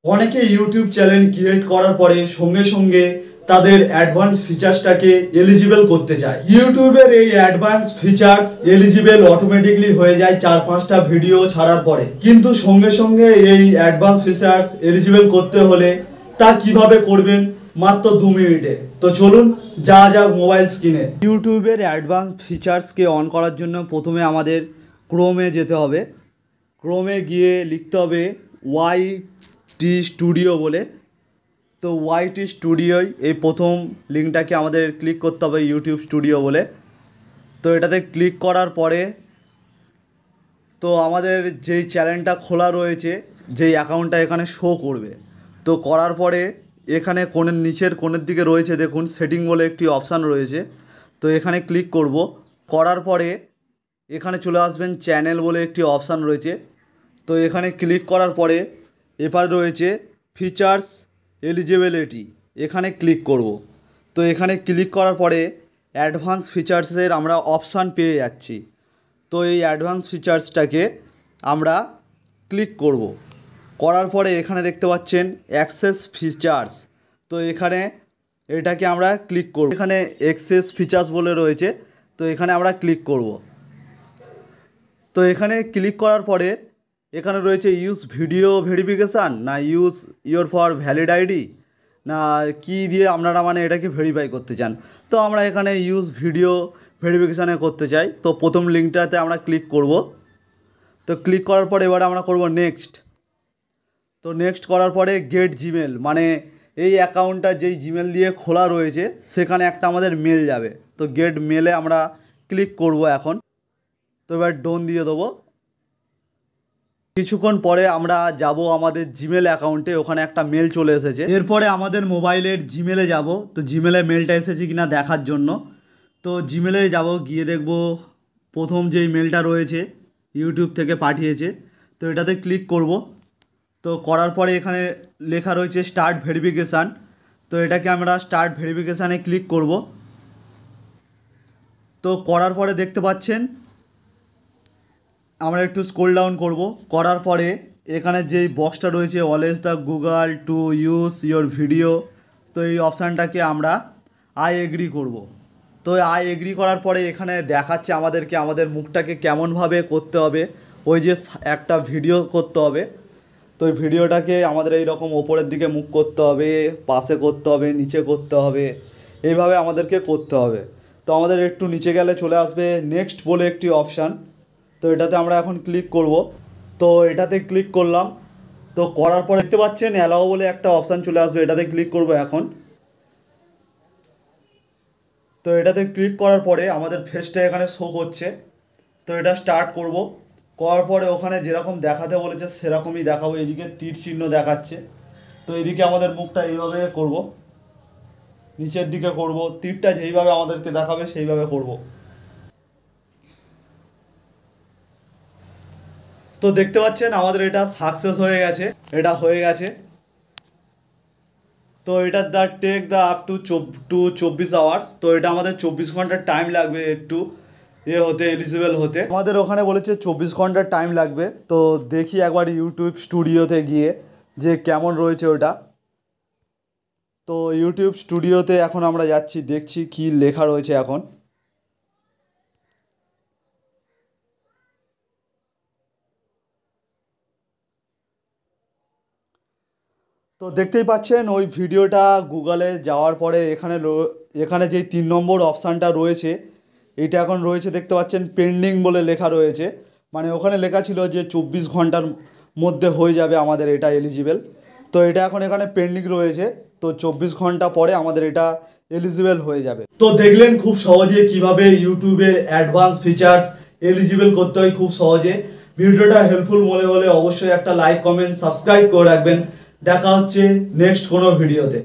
অনেকে YouTube channel create করার পরে সঙ্গে সঙ্গে তাদের অ্যাডভান্স ফিচার্সটাকে এলিজিবল করতে চায়। ইউটিউবের এই অ্যাডভান্স ফিচার্স এলিজিবল অটোমেটিকলি হয়ে যায় 4-5টা ভিডিও ছাড়ার পরে, কিন্তু সঙ্গে সঙ্গে এই অ্যাডভান্স ফিচার্স এলিজিবল করতে হলে তা কিভাবে করবেন মাত্র 2 মিনিটে। তো চলুন যা মোবাইল স্ক্রিনে। ইউটিউবের অ্যাডভান্স ফিচার্সকে অন করার জন্য প্রথমে আমাদের ক্রোমে যেতে হবে। ক্রোমে গিয়ে লিখতে হবে YT স্টুডিও বলে। তো YT স্টুডিওয় এই প্রথম লিঙ্কটাকে আমাদের ক্লিক করতে হবে, ইউটিউব স্টুডিও বলে। তো এটাতে ক্লিক করার পরে তো আমাদের যেই চ্যানেলটা খোলা রয়েছে, যেই অ্যাকাউন্টটা এখানে শো করবে। তো করার পরে এখানে নিচের কোণের দিকে রয়েছে দেখুন সেটিং বলে একটি অপশান রয়েছে। তো এখানে ক্লিক করব। করার পরে এখানে চলে আসবেন চ্যানেল বলে একটি অপশান রয়েছে। তো এখানে ক্লিক করার পরে এপারে রয়েছে ফিচার্স এলিজিবিলিটি, এখানে ক্লিক করব। তো এখানে ক্লিক করার পরে অ্যাডভান্স ফিচার্সের আমরা অপশান পেয়ে যাচ্ছি। তো এই অ্যাডভান্স ফিচার্সটাকে আমরা ক্লিক করব। করার পরে এখানে দেখতে পাচ্ছেন অ্যাক্সেস ফিচার্স। তো এখানে এটাকে আমরা ক্লিক করব। এখানে অ্যাক্সেস ফিচার্স বলে রয়েছে, তো এখানে আমরা ক্লিক করব। তো এখানে ক্লিক করার পরে এখানে রয়েছে ইউজ ভিডিও ভেরিফিকেশান, না use your for valid ID, না কি দিয়ে আপনারা এটাকে ভেরিফাই করতে চান। তো আমরা এখানে ইউজ ভিডিও ভেরিফিকেশানে করতে চাই। তো প্রথম লিঙ্কটাতে আমরা ক্লিক করব। তো ক্লিক করার পরে এবারে আমরা করব নেক্সট। তো নেক্সট করার পরে গেট জিমেল, এই অ্যাকাউন্টটা যেই জিমেল দিয়ে খোলা রয়েছে সেখানে একটা আমাদের মেল যাবে। তো গেট মেলে আমরা ক্লিক করব এখন। তো এবার ডোন দিয়ে দেবো। কিছুক্ষণ পরে আমরা যাব আমাদের জিমেল অ্যাকাউন্টে, ওখানে একটা মেল চলে এসেছে। এরপরে আমাদের মোবাইলের জিমেলে যাব। তো জিমেলে মেলটা এসেছে কিনা দেখার জন্য তো জিমেলে যাব, গিয়ে দেখব প্রথম যেই মেলটা রয়েছে ইউটিউব থেকে পাঠিয়েছে। তো এটাতে ক্লিক করব। তো করার পরে এখানে লেখা রয়েছে স্টার্ট ভেরিফিকেশান। তো এটাকে আমরা স্টার্ট ভেরিফিকেশানে ক্লিক করব। তো করার পরে দেখতে পাচ্ছেন আমরা একটু স্ক্রল ডাউন করব। করার পরে এখানে যেই বক্সটা রয়েছে always the Google to use your video, তো এই অপশানটাকে আমরা আই এগ্রি করব। তো আই এগ্রি করার পরে এখানে দেখাচ্ছে আমাদেরকে আমাদের মুখটাকে কেমনভাবে করতে হবে। ওই যে একটা ভিডিও করতে হবে, তো ওই ভিডিওটাকে আমাদের এই রকম ওপরের দিকে মুখ করতে হবে, পাশে করতে হবে, নিচে করতে হবে, এইভাবে আমাদেরকে করতে হবে। তো আমাদের একটু নিচে গেলে চলে আসবে নেক্সট বলে একটি অপশান। তো এটাতে আমরা এখন ক্লিক করব। তো এটাতে ক্লিক করলাম। তো করার পর দেখতে পাচ্ছেন অ্যালাও বলে একটা অপশান চলে আসবে, এটাতে ক্লিক করব এখন। তো এটাতে ক্লিক করার পরে আমাদের ফেসটা এখানে শো করছে। তো এটা স্টার্ট করব। করার পরে ওখানে যেরকম দেখাতে বলেছে সেরকমই দেখাবো। এদিকে তীর চিহ্ন দেখাচ্ছে, তো এদিকে আমাদের মুখটা এইভাবে করব, নিচের দিকে করব, তীরটা যেইভাবে আমাদেরকে দেখাবে সেইভাবে করব। তো দেখতে পাচ্ছেন আমাদের এটা সাকসেস হয়ে গেছে, এটা হয়ে গেছে। তো এটা টেক আপ টু 24 আওয়ার্স। তো এটা আমাদের 24 ঘন্টার টাইম লাগবে একটু হতে, এলিজিবল হতে। আমাদের ওখানে বলেছে 24 ঘন্টার টাইম লাগবে। তো দেখি একবার ইউটিউব স্টুডিওতে গিয়ে যে কেমন রয়েছে ওটা। তো ইউটিউব স্টুডিওতে এখন আমরা যাচ্ছি, দেখছি কি লেখা রয়েছে এখন। তো দেখতেই পাচ্ছেন ওই ভিডিওটা গুগলে যাওয়ার পরে এখানে যেই 3 নম্বর অপশানটা রয়েছে এইটা এখন রয়েছে, দেখতে পাচ্ছেন পেন্ডিং বলে লেখা রয়েছে। ওখানে লেখা ছিল যে 24 ঘন্টার মধ্যে হয়ে যাবে আমাদের এটা এলিজিবল। তো এটা এখন এখানে পেন্ডিং রয়েছে। তো 24 ঘন্টা পরে আমাদের এটা এলিজিবল হয়ে যাবে। তো দেখলেন খুব সহজে কিভাবে ইউটিউবের অ্যাডভান্স ফিচার্স এলিজিবল করতে হয় খুব সহজে। ভিডিওটা হেল্পফুল মনে হলে অবশ্যই একটা লাইক, কমেন্ট, সাবস্ক্রাইব করে রাখবেন। দেখা হচ্ছে নেক্সট কোনো ভিডিওতে।